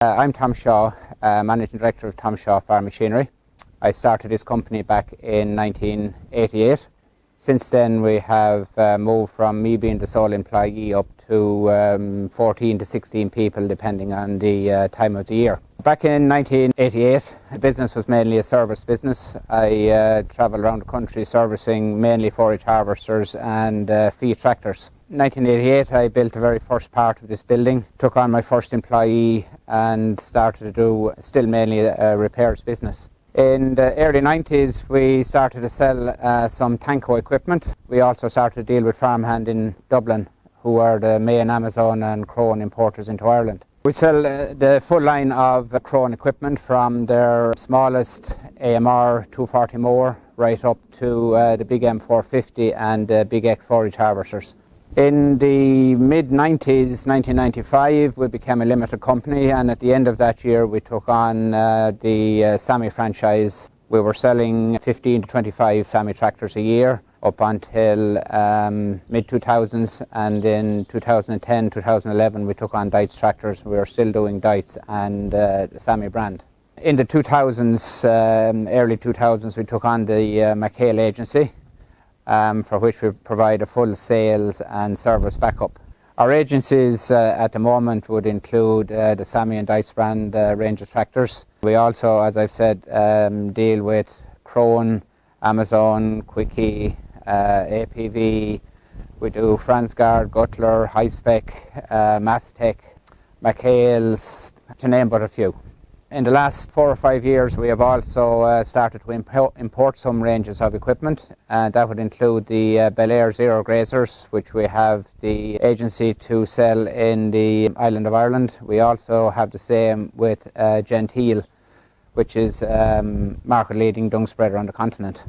I'm Tom Shaw, Managing Director of Tom Shaw Farm Machinery. I started this company back in 1988. Since then we have moved from me being the sole employee up to 14 to 16 people depending on the time of the year. Back in 1988 the business was mainly a service business. I travelled around the country servicing mainly forage harvesters and feed tractors. In 1988 I built the very first part of this building, took on my first employee and started to do still mainly a repairs business. In the early 90s we started to sell some Tanko equipment. We also started to deal with Farmhand in Dublin, who are the main Amazon and Crone importers into Ireland. We sell the full line of Crone equipment from their smallest AMR 240 mower right up to the big M450 and the big X forage harvesters. In the mid-90s, 1995, we became a limited company, and at the end of that year we took on the Sammy franchise. We were selling 15 to 25 Sammy tractors a year up until mid-2000s, and in 2010, 2011 we took on Deutz tractors. We are still doing Deutz and the Sammy brand. In the 2000s, early 2000s, we took on the McHale agency, for which we provide a full sales and service backup. Our agencies at the moment would include the Sammy and Deutz brand range of tractors. We also, as I've said, deal with Crone, Amazon, Quickie, APV. We do Fransgard, Gutler, High Spec, Mastech, McHale's, to name but a few. In the last 4 or 5 years we have also started to import some ranges of equipment, and that would include the Bel Air Zero Grazers, which we have the agency to sell in the island of Ireland. We also have the same with Gentile, which is market leading dung spreader on the continent.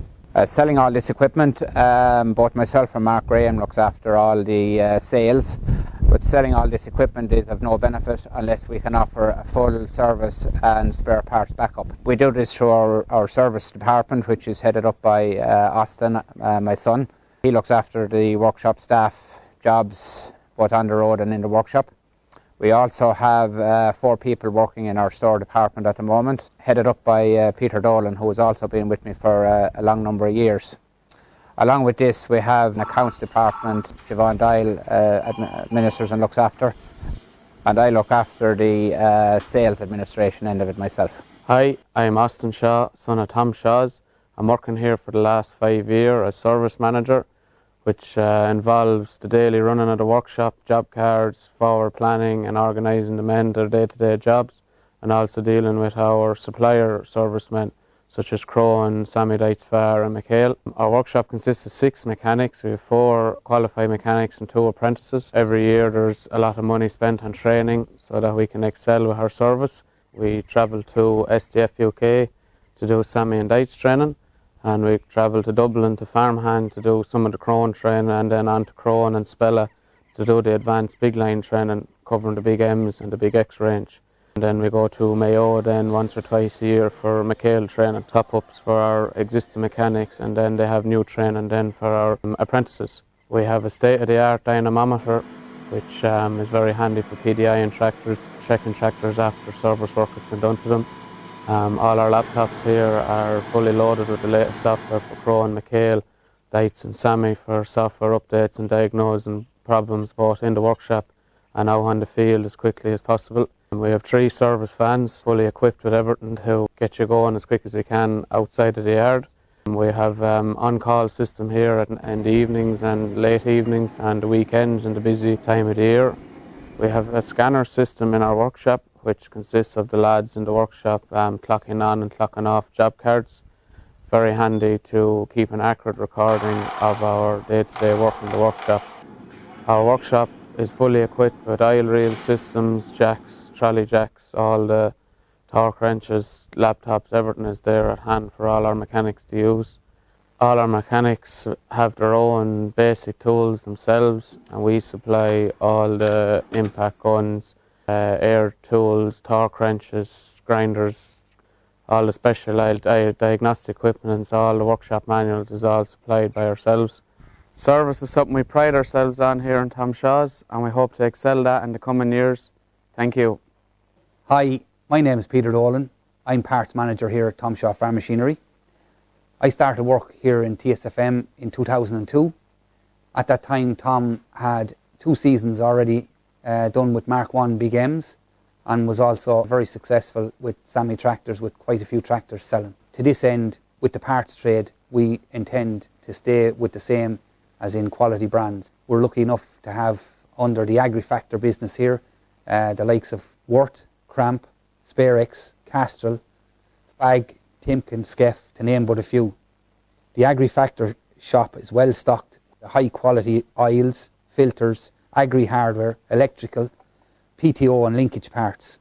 Selling all this equipment, both myself and Mark Graham looks after all the sales, but selling all this equipment is of no benefit unless we can offer a full service and spare parts backup. We do this through our service department, which is headed up by Austin, my son. He looks after the workshop staff jobs both on the road and in the workshop. We also have 4 people working in our store department at the moment, headed up by Peter Dolan, who has also been with me for a long number of years. Along with this, we have an accounts department, Siobhan Dial administers and looks after, and I look after the sales administration end of it myself. Hi, I'm Austin Shaw, son of Tom Shaw's. I'm working here for the last 5 years as service manager, which involves the daily running of the workshop, job cards, forward planning and organising the men their day-to-day jobs, and also dealing with our supplier servicemen such as Crone, Sammy, deutz-fahr and McHale. Our workshop consists of 6 mechanics. We have 4 qualified mechanics and 2 apprentices. Every year there's a lot of money spent on training so that we can excel with our service. We travel to SDF UK to do Sammy and Deutz training, and we travel to Dublin to Farmhand to do some of the Crone training, and then on to Crone and Spella to do the advanced big line training covering the big M's and the big X range. And then we go to Mayo then once or twice a year for McHale training, top-ups for our existing mechanics, and then they have new training then for our apprentices. We have a state-of-the-art dynamometer, which is very handy for PDI and tractors, checking tractors after service work has been done to them. All our laptops here are fully loaded with the latest software for Crone, McHale, Deutz and Sammy for software updates and diagnosing problems both in the workshop and out on the field as quickly as possible. And we have 3 service vans fully equipped with everything to get you going as quick as we can outside of the yard. We have on-call system here in the evenings and late evenings and the weekends and the busy time of the year. We have a scanner system in our workshop, which consists of the lads in the workshop clocking on and clocking off job cards. Very handy to keep an accurate recording of our day-to-day work in the workshop. Our workshop is fully equipped with oil reel systems, jacks, trolley jacks, all the torque wrenches, laptops, everything is there at hand for all our mechanics to use. All our mechanics have their own basic tools themselves, and we supply all the impact guns, air tools, torque wrenches, grinders, all the specialised diagnostic equipment, all the workshop manuals is all supplied by ourselves. Service is something we pride ourselves on here in Tom Shaw's, and we hope to excel that in the coming years. Thank you. Hi, my name is Peter Dolan. I'm parts manager here at Deutz-fahr Machinery. I started work here in TSFM in 2002. At that time, Tom had 2 seasons already done with Mark 1 Big M's and was also very successful with Sammy tractors, with quite a few tractors selling. To this end, with the parts trade, we intend to stay with the same as in quality brands. We're lucky enough to have under the Agri-Factor business here the likes of Worth, Cramp, Sparex, Castrol, Bag, Timken, Skeff, to name but a few. The Agri-Factor shop is well stocked. The high quality oils, filters, agri hardware, electrical, PTO and linkage parts,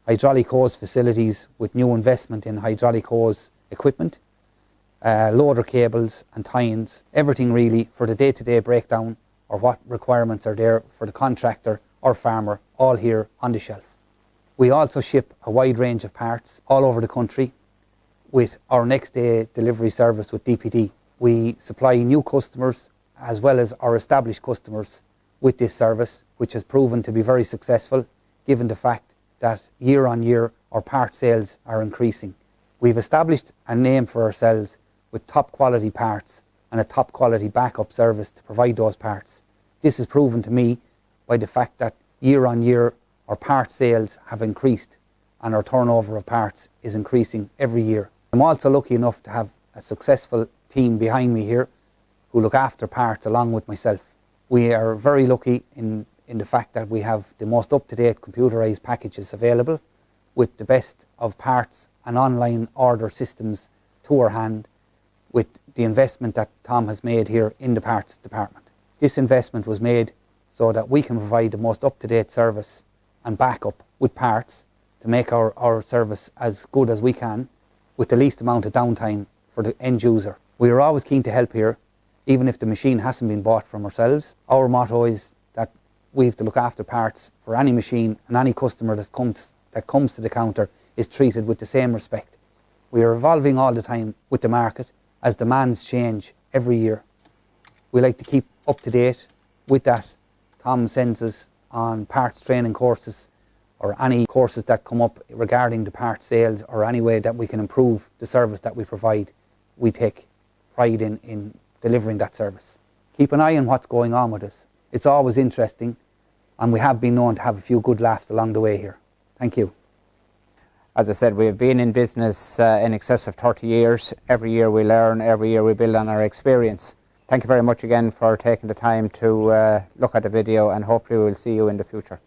hydraulic hose facilities with new investment in hydraulic hose equipment, loader cables and tie-ins, everything really for the day-to-day breakdown or what requirements are there for the contractor or farmer, all here on the shelf. We also ship a wide range of parts all over the country with our next day delivery service with DPD. We supply new customers as well as our established customers with this service, which has proven to be very successful given the fact that year on year our part sales are increasing. We've established a name for ourselves with top quality parts and a top quality backup service to provide those parts. This is proven to me by the fact that year on year our part sales have increased and our turnover of parts is increasing every year. I'm also lucky enough to have a successful team behind me here who look after parts along with myself. We are very lucky in the fact that we have the most up-to-date computerized packages available with the best of parts and online order systems to our hand, with the investment that Tom has made here in the parts department. This investment was made so that we can provide the most up-to-date service and backup with parts to make our service as good as we can with the least amount of downtime for the end user. We are always keen to help here, even if the machine hasn't been bought from ourselves. Our motto is that we have to look after parts for any machine, and any customer that comes to the counter is treated with the same respect. We are evolving all the time with the market as demands change every year. We like to keep up to date with that. Tom sends us on parts training courses or any courses that come up regarding the part sales or any way that we can improve the service that we provide. We take pride in delivering that service. Keep an eye on what's going on with us. It's always interesting, and we have been known to have a few good laughs along the way here. Thank you. As I said, we have been in business in excess of 30 years. Every year we learn, every year we build on our experience. Thank you very much again for taking the time to look at the video, and hopefully we'll see you in the future.